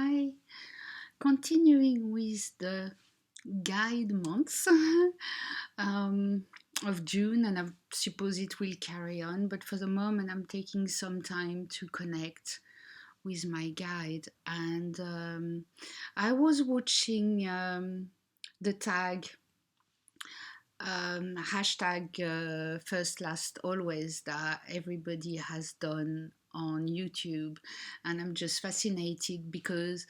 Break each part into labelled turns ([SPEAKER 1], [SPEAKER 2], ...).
[SPEAKER 1] Hi, continuing with the guide months um, of June, and I suppose it will carry on. But for the moment, I'm taking some time to connect with my guide, and I was watching the tag hashtag first last always that everybody has done on YouTube, and I'm just fascinated because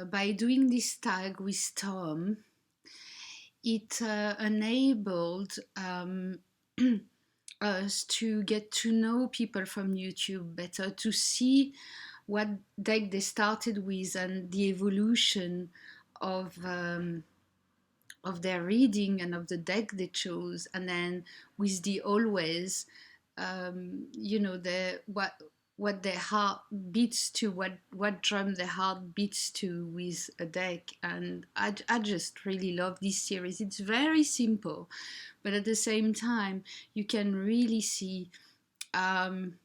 [SPEAKER 1] by doing this tag with Tom, it enabled us to get to know people from YouTube better, to see what deck they started with and the evolution of their reading and of the deck they chose, and then with the always, the what their heart beats to, what drum their heart beats to with a deck. And I just really love this series. It's very simple, but at the same time you can really see um,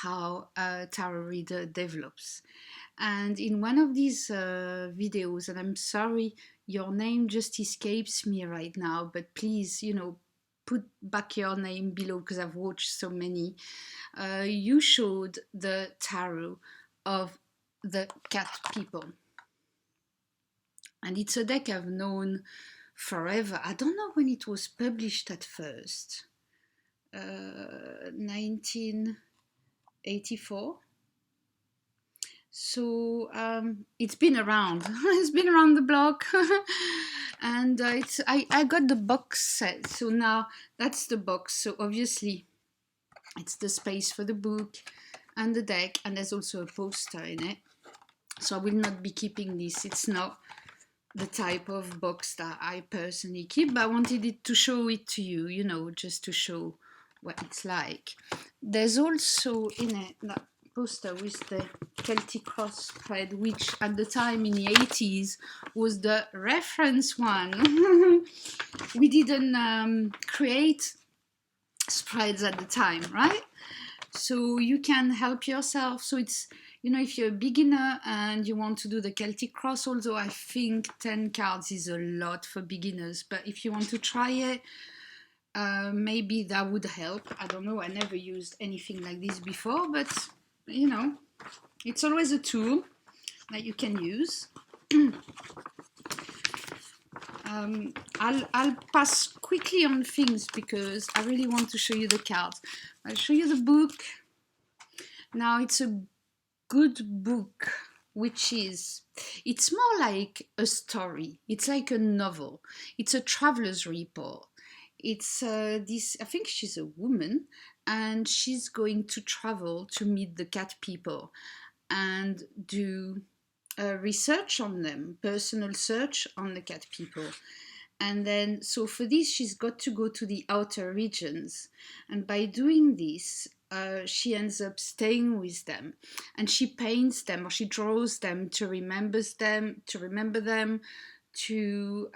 [SPEAKER 1] how a tarot reader develops. And in one of these videos, and I'm sorry, your name just escapes me right now, but please, put back your name below because I've watched so many. You showed the tarot of the cat people. And it's a deck I've known forever. I don't know when it was published at first. 1984. So it's been around. It's been around the block, and I got the box set. So now that's the box. So obviously, it's the space for the book and the deck, and there's also a poster in it. So I will not be keeping this. It's not the type of box that I personally keep, but I wanted it to show it to you. Just to show what it's like. There's also in it that poster with the Celtic cross spread, which at the time in the 80s was the reference one. We didn't create spreads at the time, right? So you can help yourself. So it's, if you're a beginner and you want to do the Celtic cross, although I think 10 cards is a lot for beginners, but if you want to try it, maybe that would help. I don't know, I never used anything like this before, but it's always a tool that you can use. I'll pass quickly on things because I really want to show you the cards. I'll show you the book. Now it's a good book, it's more like a story. It's like a novel. It's a traveler's report. It's this, I think she's a woman, and she's going to travel to meet the cat people and do research on them, personal search on the cat people. And then, so for this, she's got to go to the outer regions. And by doing this, she ends up staying with them, and she paints them or she draws them to remember them, she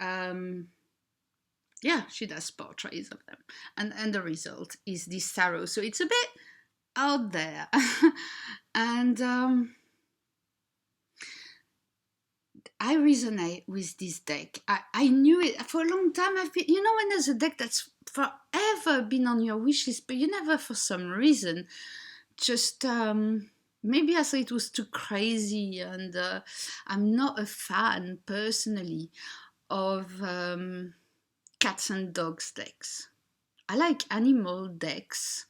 [SPEAKER 1] does portraits of them. And the result is this tarot. So it's a bit out there. And I resonate with this deck. I knew it for a long time. I've been, when there's a deck that's forever been on your wish list, but you never, for some reason, just maybe I thought it was too crazy, and I'm not a fan personally of cats and dogs decks. I like animal decks,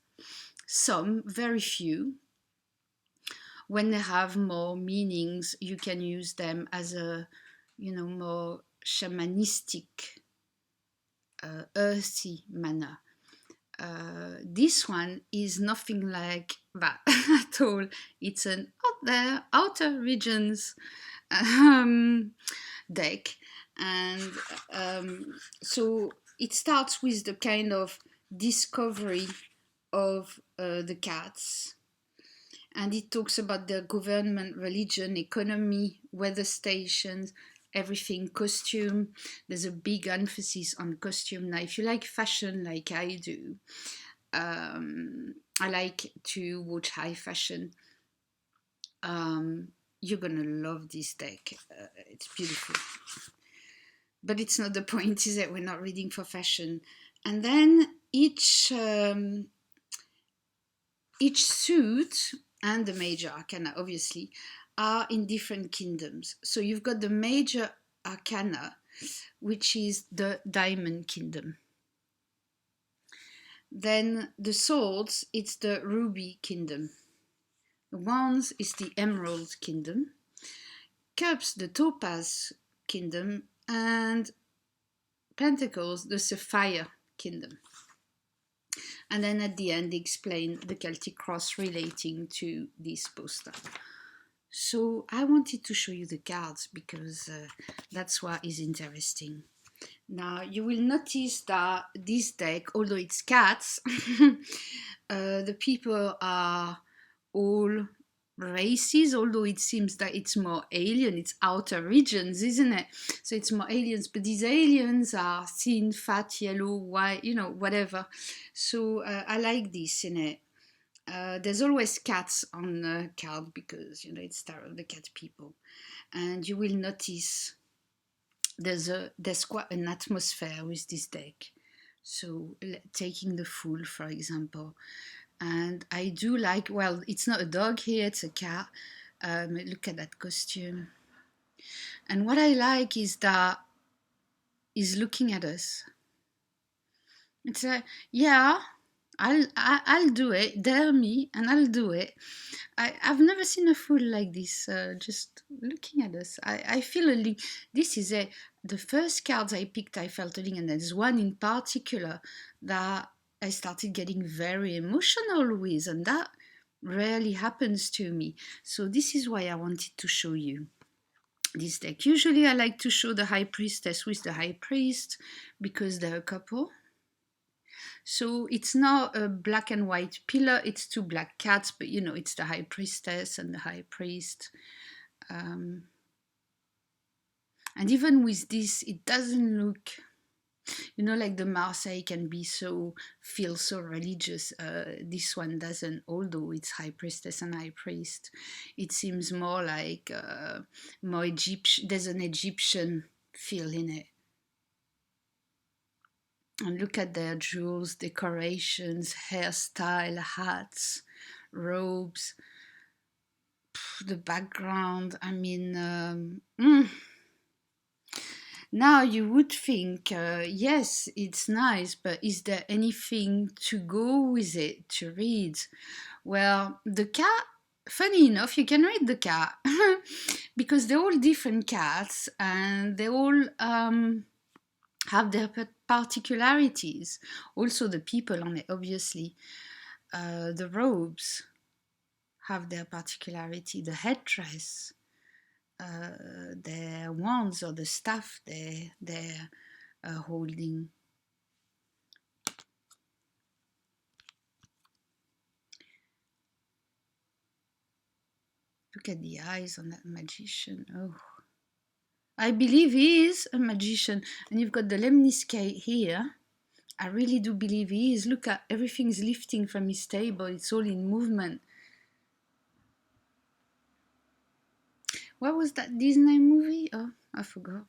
[SPEAKER 1] some, very few. When they have more meanings, you can use them as a, more shamanistic, earthy manner. This one is nothing like that at all. It's an out there, outer regions deck. And so it starts with the kind of discovery of the cats. And it talks about their government, religion, economy, weather stations, everything, costume. There's a big emphasis on costume. Now, if you like fashion like I do, I like to watch high fashion you're gonna love this deck. It's beautiful. But it's not the point, is that we're not reading for fashion. And then each suit and the major arcana, obviously, are in different kingdoms. So you've got the major arcana, which is the diamond kingdom. Then the swords, it's the ruby kingdom. The wands is the emerald kingdom. Cups, the topaz kingdom. And pentacles, the sapphire kingdom. And then at the end, they explain the Celtic cross relating to this poster. So I wanted to show you the cards because that's what is interesting. Now you will notice that this deck, although it's cats, the people are all races, although it seems that it's more alien, it's outer regions, isn't it? So it's more aliens, but these aliens are thin, fat, yellow, white, you know, whatever. So I like this in it. There's always cats on the card because, you know, it's Tarot of the Cat people. And you will notice there's quite an atmosphere with this deck. So taking the Fool, for example. And I do like, well, it's not a dog here, it's a cat. Look at that costume. And what I like is that he's looking at us. It's a, yeah, I'll do it. Dare me, and I'll do it. I've never seen a fool like this, just looking at us. I feel a link. This is the first cards I picked, I felt a link, and there's one in particular that I started getting very emotional with, and that rarely happens to me. So this is why I wanted to show you this deck. Usually I like to show the High Priestess with the High Priest because they're a couple. So it's not a black and white pillar, it's two black cats, but you know, it's the High Priestess and the High Priest. And even with this, it doesn't look, you know, like the Marseille can be feel so religious. This one doesn't, although it's High Priestess and High Priest. It seems more like more Egyptian, there's an Egyptian feel in it. And look at their jewels, decorations, hairstyle, hats, robes, the background. I mean, now you would think, yes, it's nice, but is there anything to go with it to read? Well, the cat, funny enough, you can read the cat because they're all different cats and they all have their particularities. Also, the people on it, obviously. The robes have their particularity, the headdress, their wands or the staff they're holding. Look at the eyes on that magician. Oh, I believe he is a magician. And you've got the lemniscate here. I really do believe he is. Look at everything's lifting from his table. It's all in movement. What was that Disney movie? Oh, I forgot.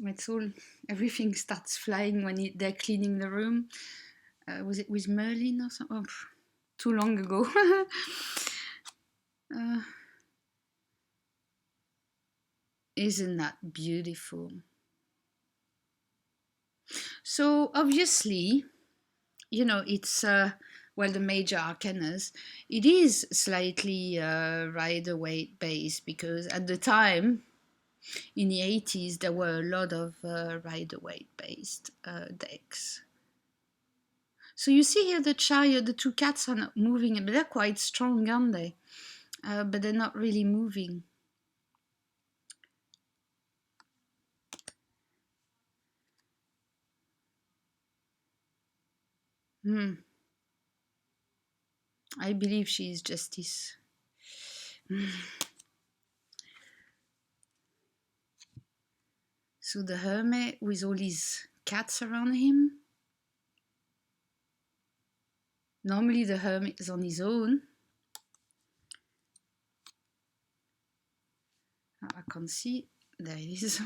[SPEAKER 1] It's all, everything starts flying when they're cleaning the room. Was it with Merlin or something? Oh, too long ago. Isn't that beautiful? So obviously, you know, it's well, the major arcanas, it is slightly Rider-Waite based because at the time in the 80s there were a lot of Rider-Waite based decks. So you see here the chariot, the two cats are not moving, but they're quite strong, aren't they? But they're not really moving. I believe she is justice. So the hermit with all his cats around him. Normally the hermit is on his own. can't see. There it is.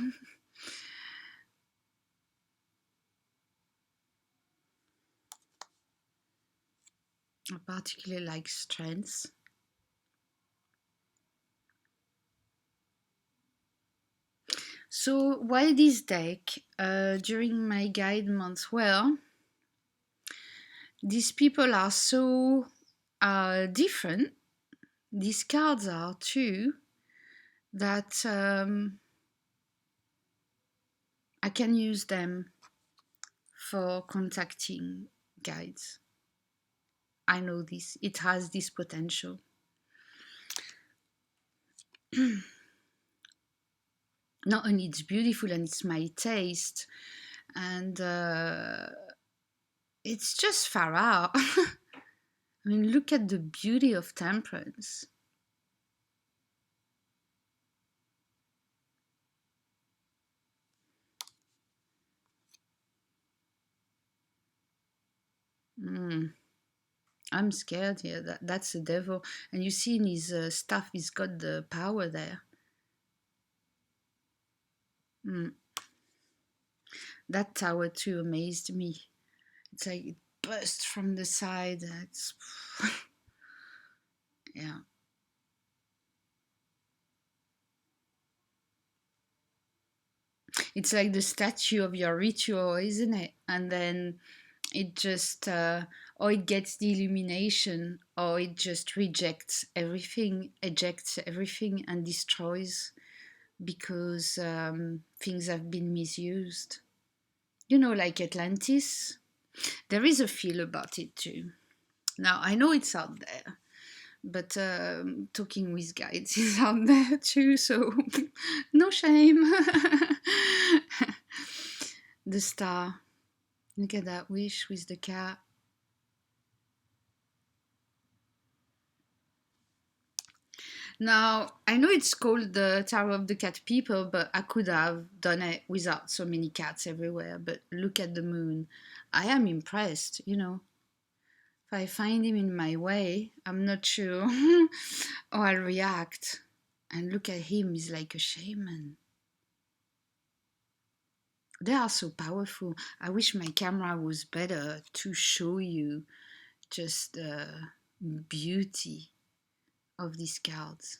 [SPEAKER 1] I particularly like strengths. So why this deck? During my guide month, well, these people are so different. These cards are too, that I can use them for contacting guides. I know this. It has this potential. Not only it's beautiful and it's my taste, and it's just far out. I mean, look at the beauty of temperance. Mm, I'm scared here. That's the devil. And you see in his stuff, he's got the power there. Mm. That tower too amazed me. It's like it burst from the side. It's yeah. It's like the statue of your ritual, isn't it? And then it just or it gets the illumination, or it just rejects everything, ejects everything, and destroys because things have been misused. You know, like Atlantis. There is a feel about it too. Now I know it's out there, but talking with guides is out there too, so no shame. The star. Look at that wish with the cat. Now, I know it's called the Tower of the Cat People, but I could have done it without so many cats everywhere. But look at the moon. I am impressed, you know. If I find him in my way, I'm not sure how I'll react. And look at him, he's like a shaman. They are so powerful. I wish my camera was better to show you just the beauty of these cards.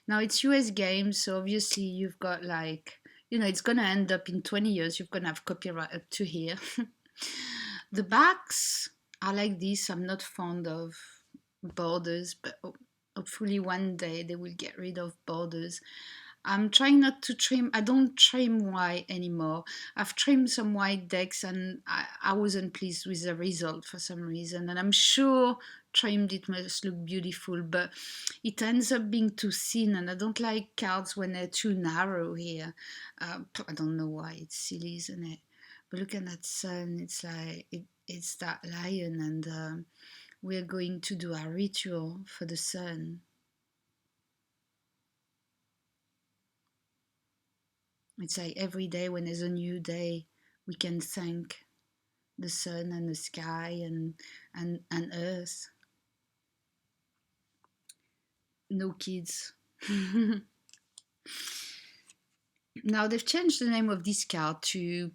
[SPEAKER 1] Now it's US games, so obviously you've got like, you know, it's gonna end up in 20 years, you're gonna have copyright up to here. The backs are like this. I'm not fond of borders, but hopefully one day they will get rid of borders. I'm trying not to trim. I don't trim white anymore. I've trimmed some white decks and I wasn't pleased with the result for some reason. And I'm sure trimmed it must look beautiful, but it ends up being too thin. And I don't like cards when they're too narrow here. I don't know why. It's silly, isn't it? But look at that sun. It's like, it's that lion. And we're going to do our ritual for the sun. It's like every day when there's a new day, we can thank the sun and the sky and earth. No kids. Now they've changed the name of this card to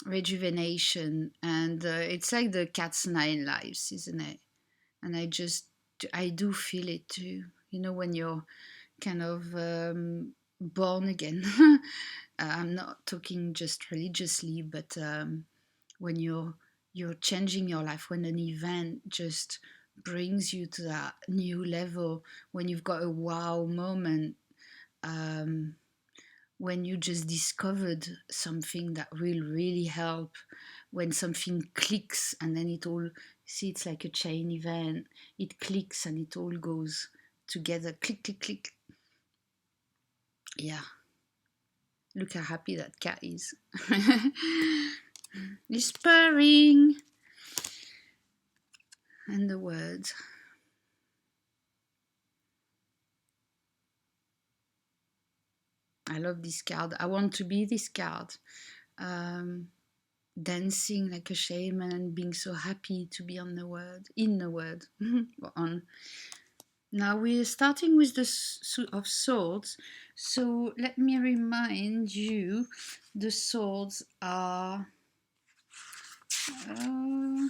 [SPEAKER 1] Rejuvenation, and it's like the cat's 9 lives, isn't it? And I do feel it too. You know, when you're kind of born again. I'm not talking just religiously, but when you're changing your life, when an event just brings you to that new level, when you've got a wow moment, um, when you just discovered something that will really help, when something clicks and then it all, see, it's like a chain event, it clicks and it all goes together, click, click, click. Yeah. Look how happy that cat is. He's purring. And the words. I love this card. I want to be this card. Dancing like a shaman and being so happy to be on the word, in the word. On. Now we're starting with the Suit of Swords, So let me remind you, the swords are, uh,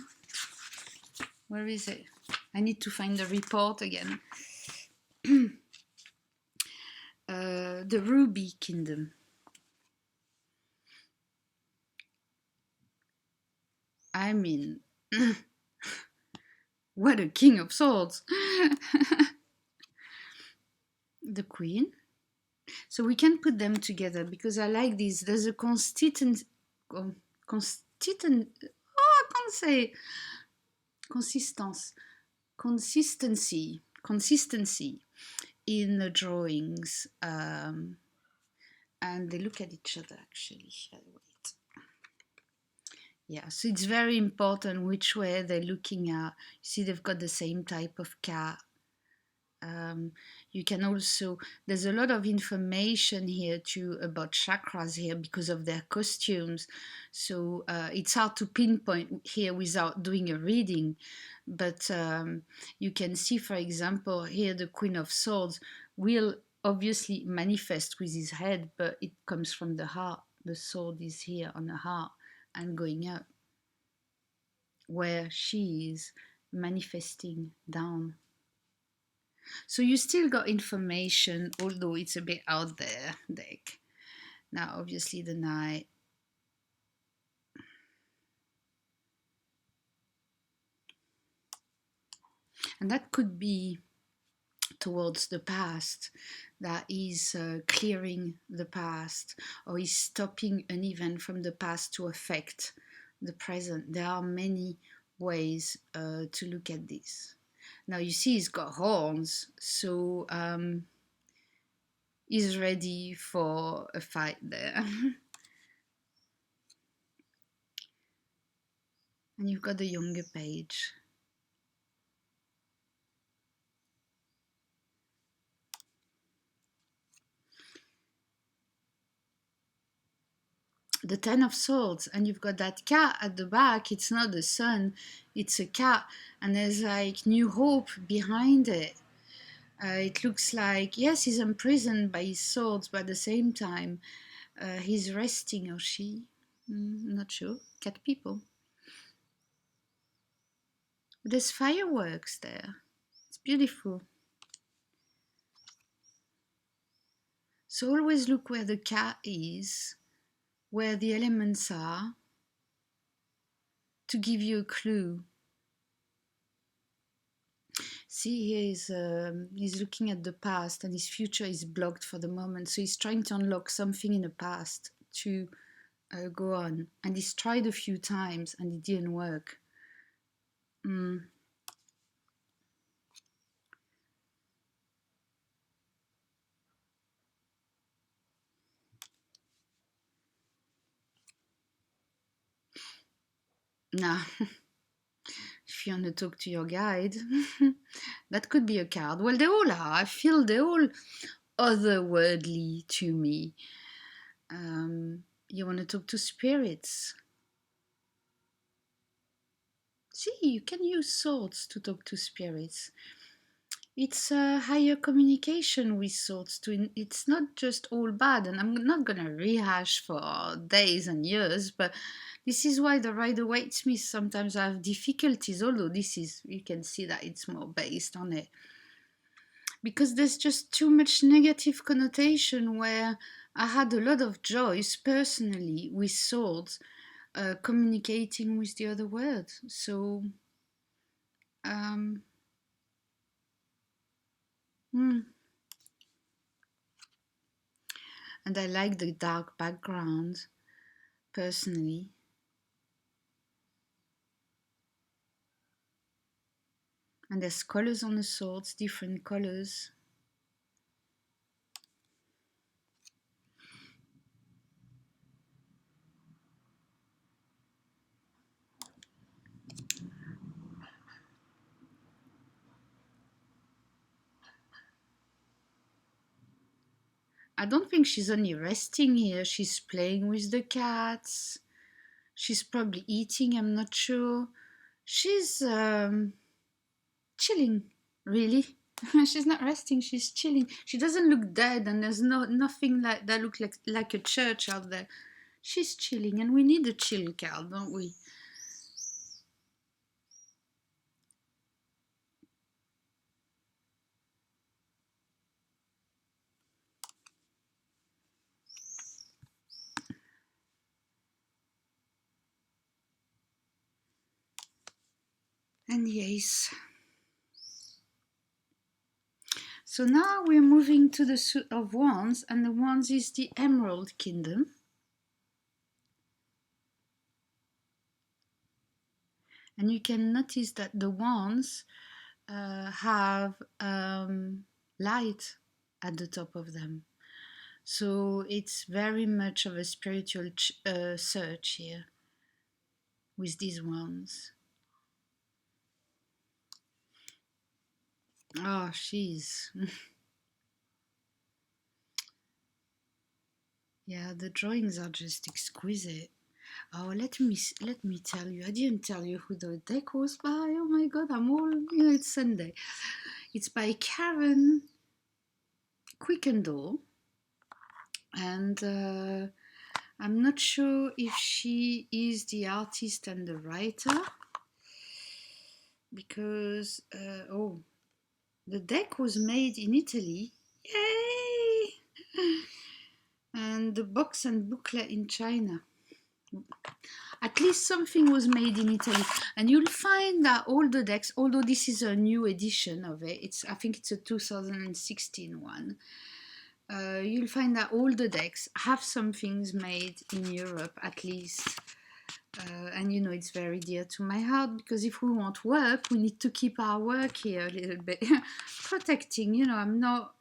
[SPEAKER 1] where is it? I need to find the report again. The Ruby Kingdom. I mean, what a king of swords. The queen. So we can put them together because I like this. There's a consistent, consistent, oh, I can't say, consistency in the drawings. And they look at each other actually. Wait. Yeah, so it's very important which way they're looking at. You see, they've got the same type of cat. You can also, there's a lot of information here too about chakras here because of their costumes. So it's hard to pinpoint here without doing a reading. But you can see, for example, here the Queen of Swords will obviously manifest with his head, but it comes from the heart. The sword is here on the heart and going up, where she is manifesting down. So you still got information, although it's a bit out there deck. Now, obviously, the Knight. And that could be towards the past, that is clearing the past, or is stopping an event from the past to affect the present. There are many ways to look at this. Now, you see, he's got horns, so he's ready for a fight there. And you've got the younger page. The Ten of Swords, and you've got that cat at the back. It's not the sun, it's a cat, and there's like new hope behind it. It looks like, yes, he's imprisoned by his swords, but at the same time, he's resting, or she. Not sure. Cat people. But there's fireworks there. It's beautiful. So always look where the cat is, where the elements are, to give you a clue. See, he's looking at the past, and his future is blocked for the moment. So he's trying to unlock something in the past to go on. And he's tried a few times, and it didn't work. Now, if you want to talk to your guide, that could be a card. Well, they all are. I feel they're all otherworldly to me. You want to talk to spirits. See, you can use swords to talk to spirits. It's a higher communication with swords. It's not just all bad, and I'm not going to rehash for days and years, but this is why the Rider-Waite-Smith sometimes have difficulties, although this is, you can see that it's more based on it. Because there's just too much negative connotation, where I had a lot of joys personally with swords communicating with the other world. So, and I like the dark background personally. And there's colors on the swords, different colors. I don't think she's only resting here. She's playing with the cats. She's probably eating, I'm not sure. She's chilling, really. She's not resting, she's chilling. She doesn't look dead, and there's nothing like that look like a church out there. She's chilling, and we need a chill card, don't we? And the ace. So now we're moving to the suit of wands, and the wands is the Emerald Kingdom. And you can notice that the wands have light at the top of them. So it's very much of a spiritual search here with these wands. Oh, she's... yeah, the drawings are just exquisite. Oh, let me tell you. I didn't tell you who the deck was by. Oh my God, I'm all... You know, it's Sunday. It's by Karen Quickendall. And I'm not sure if she is the artist and the writer. Because, oh, the deck was made in Italy. Yay! And the box and booklet in China. At least something was made in Italy. And you'll find that all the decks, although this is a new edition of it, I think it's a 2016 one, you'll find that all the decks have some things made in Europe, at least. And you know, it's very dear to my heart, because if we want work, we need to keep our work here a little bit. Protecting, you know, I'm not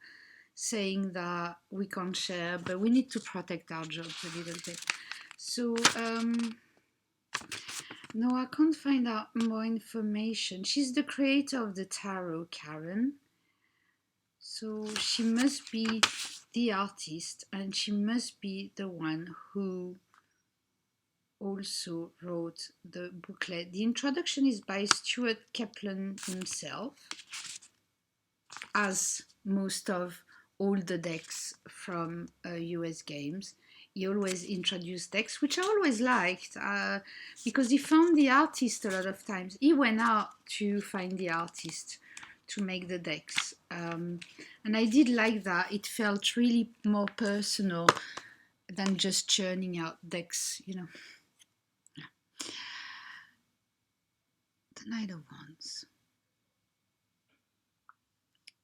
[SPEAKER 1] saying that we can't share, but we need to protect our jobs a little bit. So, no, I can't find out more information. She's the creator of the tarot, Karen. So she must be the artist, and she must be the one who also wrote the booklet. The introduction is by Stuart Kaplan himself, as most of all the decks from US games. He always introduced decks, which I always liked, because he found the artist a lot of times. He went out to find the artist to make the decks. And I did like that. It felt really more personal than just churning out decks, you know. The Knight of Wands.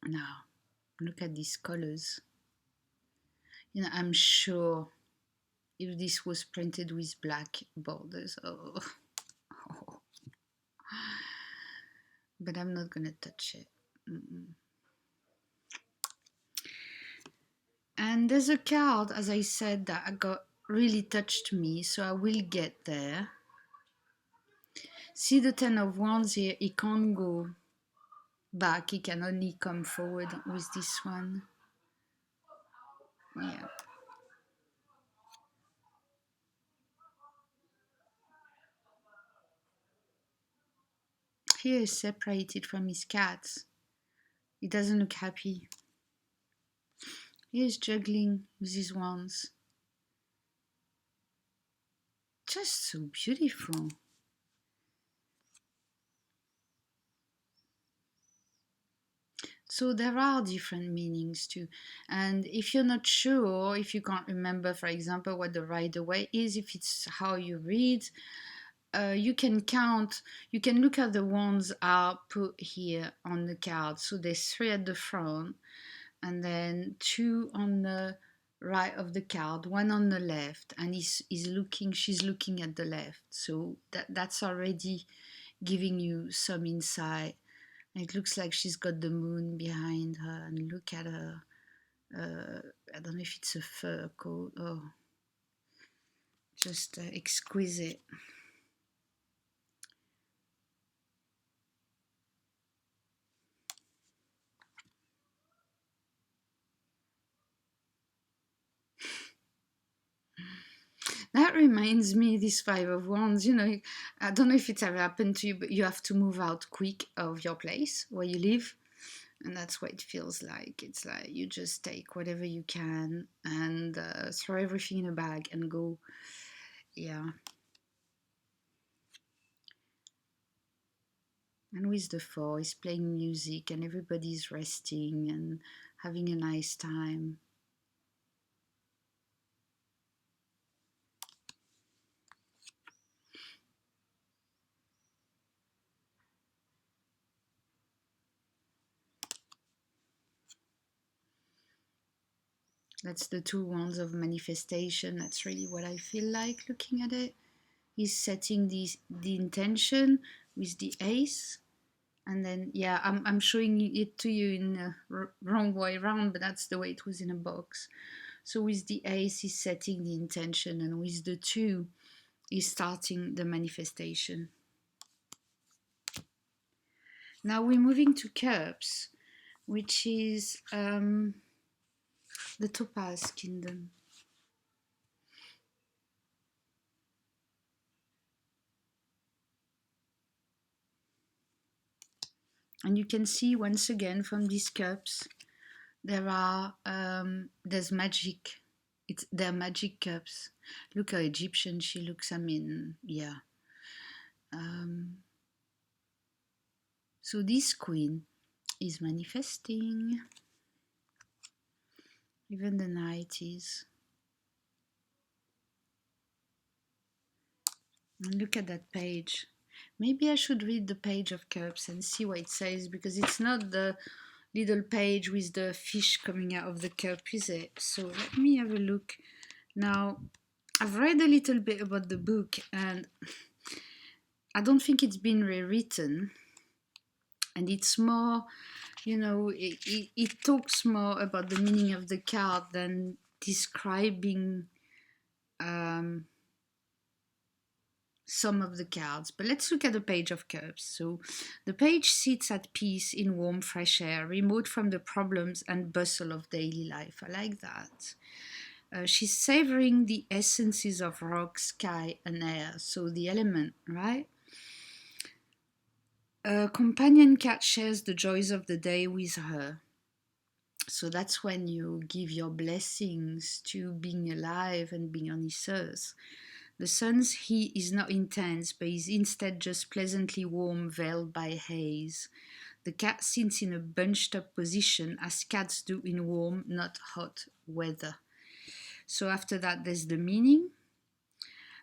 [SPEAKER 1] Now, look at these colors. You know, I'm sure if this was printed with black borders, oh. But I'm not gonna touch it. And there's a card, as I said, that really touched me, so I will get there. See the Ten of Wands here, he can't go back, he can only come forward with this one. Yeah. Here is separated from his cats. He doesn't look happy. He is juggling with his wands. Just so beautiful. So there are different meanings too. And if you're not sure, if you can't remember, for example, what the Rider-Waite is, if it's how you read, you can count, you can look at the ones are put here on the card. So there's 3 at the front, and then 2 on the right of the card, 1 on the left, and she's looking at the left. So that's already giving you some insight. It looks like she's got the moon behind her, and look at her. I don't know if it's a fur coat. Oh, just exquisite. That reminds me, this 5 of Wands, you know, I don't know if it's ever happened to you, but you have to move out quick of your place where you live. And that's what it feels like. It's like you just take whatever you can and throw everything in a bag and go. Yeah. And with the four, he's playing music and everybody's resting and having a nice time. That's the two wands of manifestation. That's really what I feel like looking at it. He's setting the intention with the ace. And then, yeah, I'm showing it to you in the wrong way around, but that's the way it was in a box. So with the ace, he's setting the intention, and with the two, he's starting the manifestation. Now we're moving to cups, which is the topaz kingdom. And you can see once again from these cups, there's magic. They're magic cups. Look how Egyptian she looks. I mean, yeah. So this queen is manifesting. Even the night is. And look at that page. Maybe I should read the page of cups and see what it says, because it's not the little page with the fish coming out of the cup, is it? So let me have a look. Now, I've read a little bit about the book, and I don't think it's been rewritten. And it's more, it talks more about the meaning of the card than describing some of the cards. But let's look at the Page of Cups. So the page sits at peace in warm, fresh air, remote from the problems and bustle of daily life. I like that. She's savoring the essences of rock, sky, and air, so the element, right? A companion cat shares the joys of the day with her. So that's when you give your blessings to being alive and being on this earth. The sun's heat is not intense, but is instead just pleasantly warm, veiled by haze. The cat sits in a bunched up position, as cats do in warm, not hot weather. So after that, there's the meaning.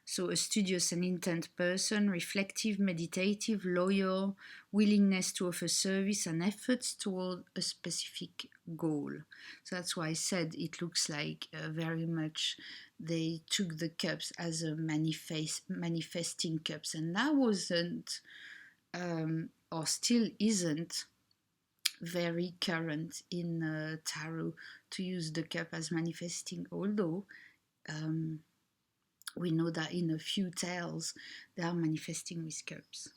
[SPEAKER 1] So a studious and intent person, reflective, meditative, loyal, willingness to offer service and efforts toward a specific goal. So that's why I said it looks like very much they took the cups as a manifesting cups, and that wasn't or still isn't very current in tarot to use the cup as manifesting, although we know that in a few tales they are manifesting with cups.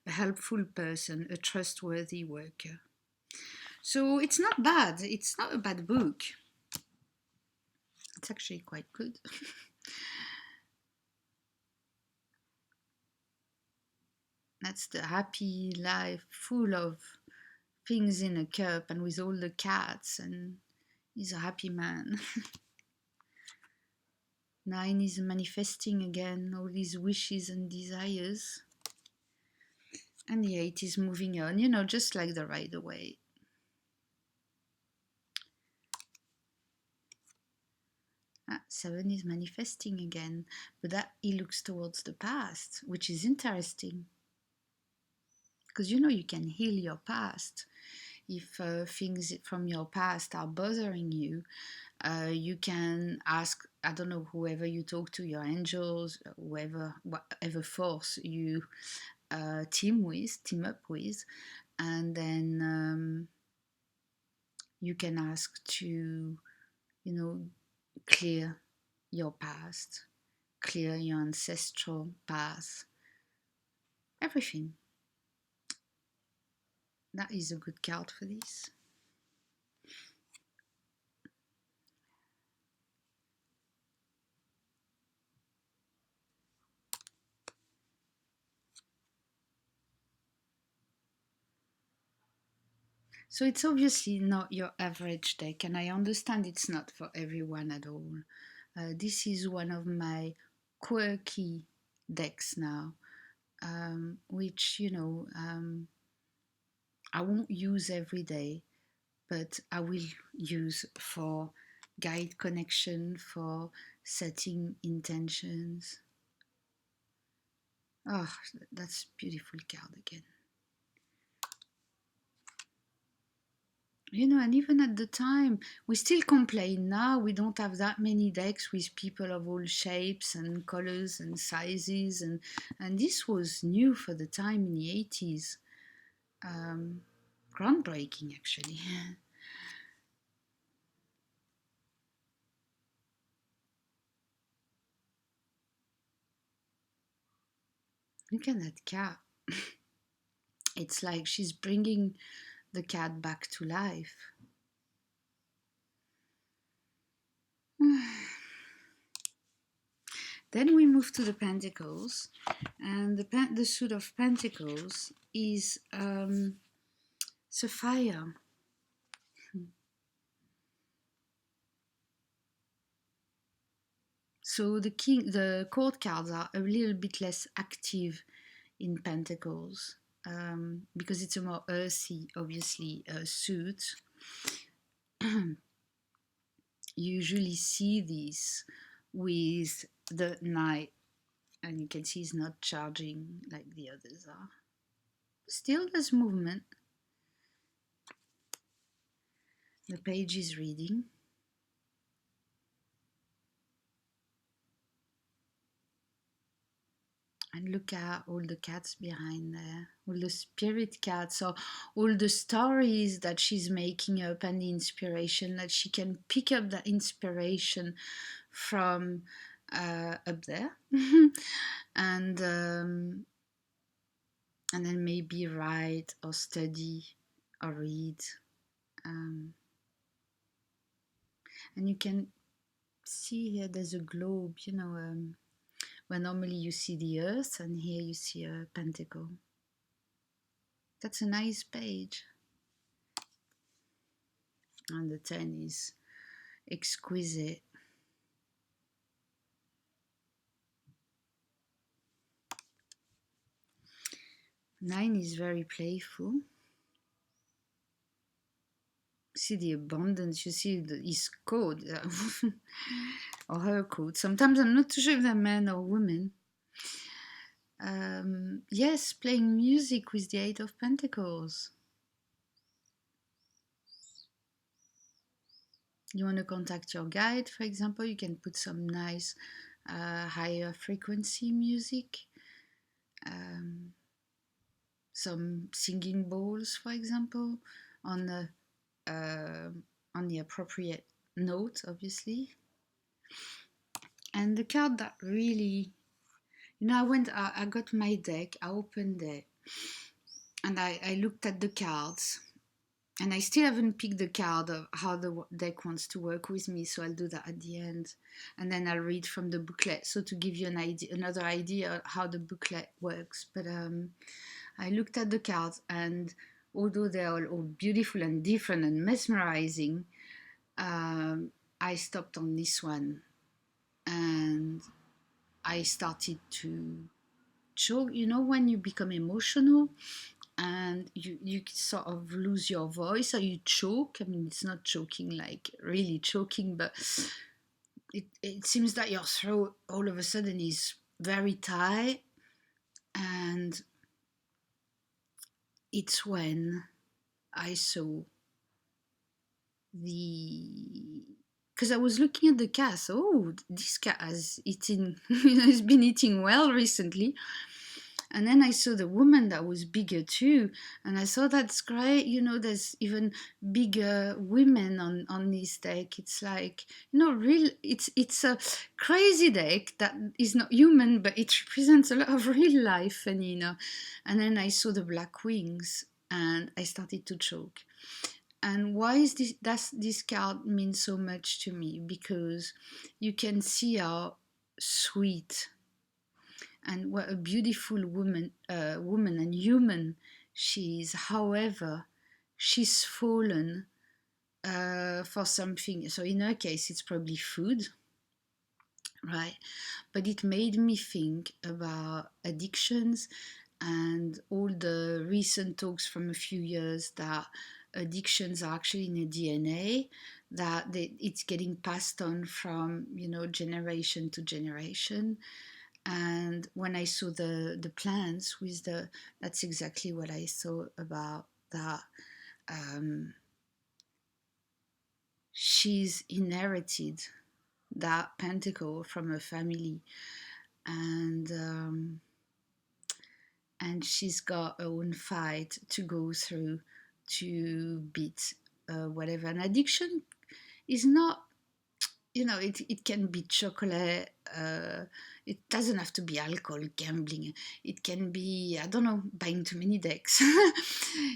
[SPEAKER 1] A helpful person, a trustworthy worker. So it's not bad. It's not a bad book. It's actually quite good. That's the happy life full of things in a cup and with all the cats, and he's a happy man. 9 is manifesting again all his wishes and desires. And the 8 is moving on, just like the Rider-Waite. 7 is manifesting again, but that he looks towards the past, which is interesting. Because you can heal your past. If things from your past are bothering you, you can ask, I don't know, whoever you talk to, your angels, whatever force you team up with, and then you can ask to, clear your past, clear your ancestral past, everything. That is a good card for this. So it's obviously not your average deck, and I understand it's not for everyone at all. This is one of my quirky decks now, which, I won't use every day, but I will use for guide connection, for setting intentions. Oh, that's a beautiful card again. And even at the time, we still complain now. We don't have that many decks with people of all shapes and colors and sizes, and this was new for the time in the 80s. Groundbreaking, actually. Look at that cat. It's like she's bringing the cat back to life. Then we move to the Pentacles, and the suit of Pentacles is Sapphire. So the court cards are a little bit less active in Pentacles, because it's a more earthy, obviously, suit. You usually see this with the Knight, and you can see he's not charging like the others are. Still, there's movement. The page is reading. And look at all the cats behind there, all the spirit cats, or all the stories that she's making up, and the inspiration that she can pick up the inspiration from up there, and then maybe write or study or read, and you can see here there's a globe, where normally you see the earth, and here you see a pentacle. That's a nice page. And the 10 is exquisite. Nine is very playful. See the abundance, you see his code, or her code. Sometimes I'm not too sure if they're men or women. Yes, playing music with the Eight of Pentacles. You want to contact your guide, for example, you can put some nice higher frequency music. Some singing bowls, for example, on the appropriate note, obviously. And the card that really, I got my deck, I opened it, and I looked at the cards, and I still haven't picked the card of how the deck wants to work with me, so I'll do that at the end, and then I'll read from the booklet, so to give you another idea how the booklet works. But I looked at the cards, and although they're all beautiful and different and mesmerizing, I stopped on this one, and I started to choke. When you become emotional and you sort of lose your voice, or you choke. I mean, it's not choking like really choking, but it seems that your throat all of a sudden is very tight, and it's when I saw because I was looking at the cat. Oh, this cat has eaten, has been eating well recently. And then I saw the woman that was bigger too, and I thought that's great. There's even bigger women on this deck. It's like, real. It's a crazy deck that is not human, but it represents a lot of real life, and And then I saw the black wings, and I started to choke. And why is this card means so much to me? Because you can see how sweet and what a beautiful woman and human she is. However, she's fallen for something. So in her case, it's probably food, right? But it made me think about addictions and all the recent talks from a few years that addictions are actually in the DNA, that it's getting passed on from, generation to generation. And when I saw the plants with that's exactly what I thought about that. Um, she's inherited that pentacle from her family, and she's got her own fight to go through to beat whatever. An addiction is not, it can be chocolate. It doesn't have to be alcohol, gambling. It can be, I don't know, buying too many decks.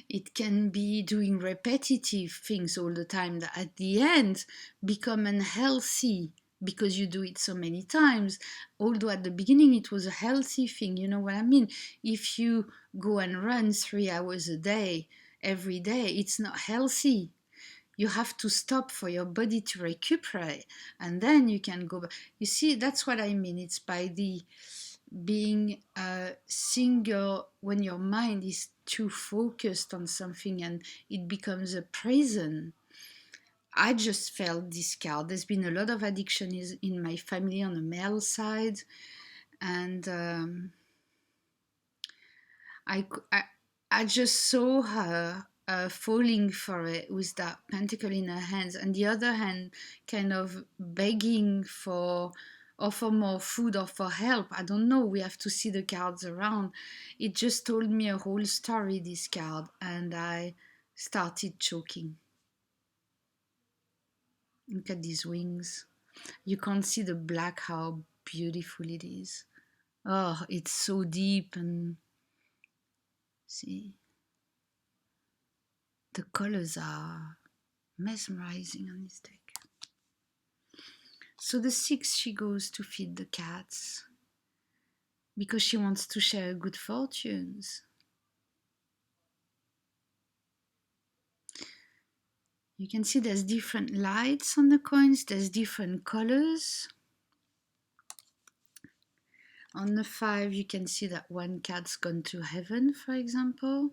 [SPEAKER 1] It can be doing repetitive things all the time that at the end become unhealthy because you do it so many times. Although at the beginning it was a healthy thing, you know what I mean? If you go and run 3 hours a day, every day, it's not healthy. You have to stop for your body to recuperate, and then you can go back. You see, that's what I mean. It's by the being single, when your mind is too focused on something and it becomes a prison. I just felt this card. There's been a lot of addiction in my family on the male side, and I just saw her falling for it with that pentacle in her hands, and the other hand kind of begging or for more food or for help. I don't know. We have to see the cards around. It just told me a whole story, this card, and I started choking. Look at these wings. You can't see the black, how beautiful it is. Oh, it's so deep, and see, the colors are mesmerizing on this deck. So the 6, she goes to feed the cats because she wants to share good fortunes. You can see there's different lights on the coins, there's different colors. On the 5, you can see that one cat's gone to heaven, for example,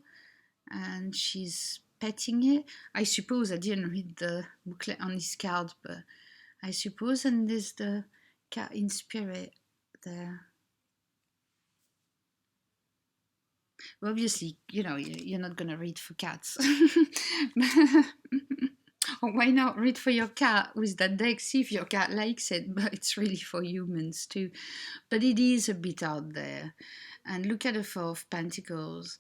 [SPEAKER 1] and she's petting it. I suppose I didn't read the booklet on this card, but I suppose, and there's the cat in spirit there. Well, obviously, you're not going to read for cats. Or why not read for your cat with that deck, see if your cat likes it, but it's really for humans too. But it is a bit out there. And look at the 4 of Pentacles.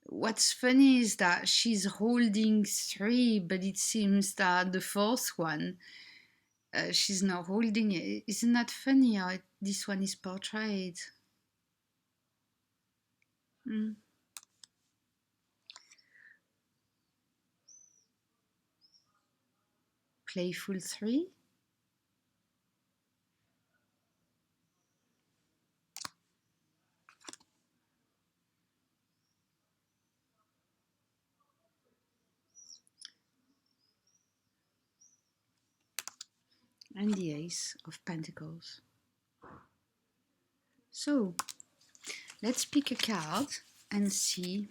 [SPEAKER 1] What's funny is that she's holding 3, but it seems that the 4th one, she's not holding it. Isn't that funny how this one is portrayed? Mm. Playful 3. And the Ace of Pentacles. So, let's pick a card and see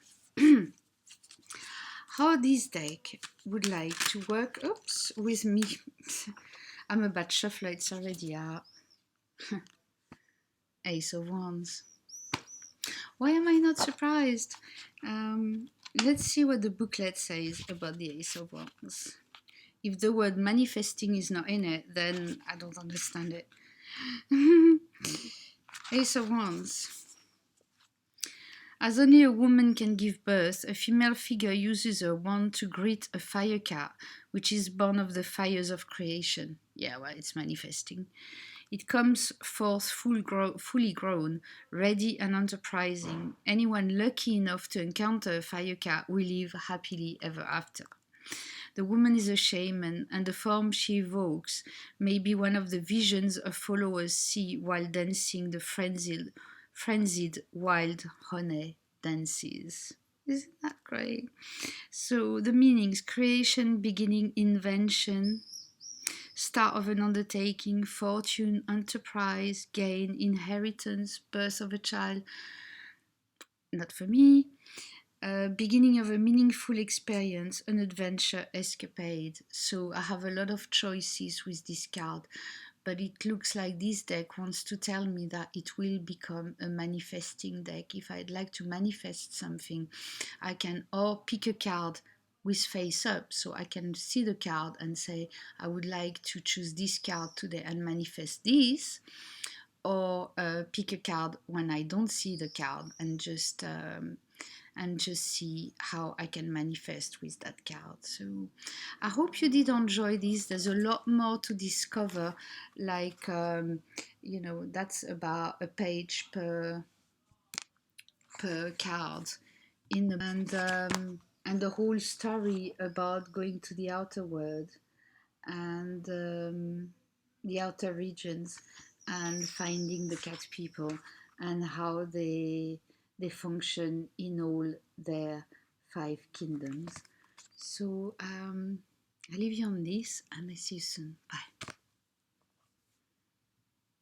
[SPEAKER 1] how this deck would like to work, with me. I'm a bad shuffler, it's already out. Ace of Wands. Why am I not surprised? Let's see what the booklet says about the Ace of Wands. If the word manifesting is not in it, then I don't understand it. Ace of Wands. As only a woman can give birth, a female figure uses her wand to greet a fire cat, which is born of the fires of creation. Yeah, well, it's manifesting. It comes forth fully grown, ready and enterprising. Anyone lucky enough to encounter a fire cat will live happily ever after. The woman is a shaman, and the form she evokes may be one of the visions her followers see while dancing the frenzied wild honey dances. Isn't that great? So the meanings: creation, beginning, invention, start of an undertaking, fortune, enterprise, gain, inheritance, birth of a child. Not for me. Beginning of a meaningful experience, an adventure, escapade. So I have a lot of choices with this card, but it looks like this deck wants to tell me that it will become a manifesting deck. If I'd like to manifest something, I can or pick a card with face up, so I can see the card and say, I would like to choose this card today and manifest this, or pick a card when I don't see the card and just see how I can manifest with that card. So I hope you did enjoy this. There's a lot more to discover, like that's about a page per card in the and the whole story about going to the outer world and the outer regions and finding the cat people and how they function in all their 5 kingdoms. So I leave you on this and I see you soon. Bye.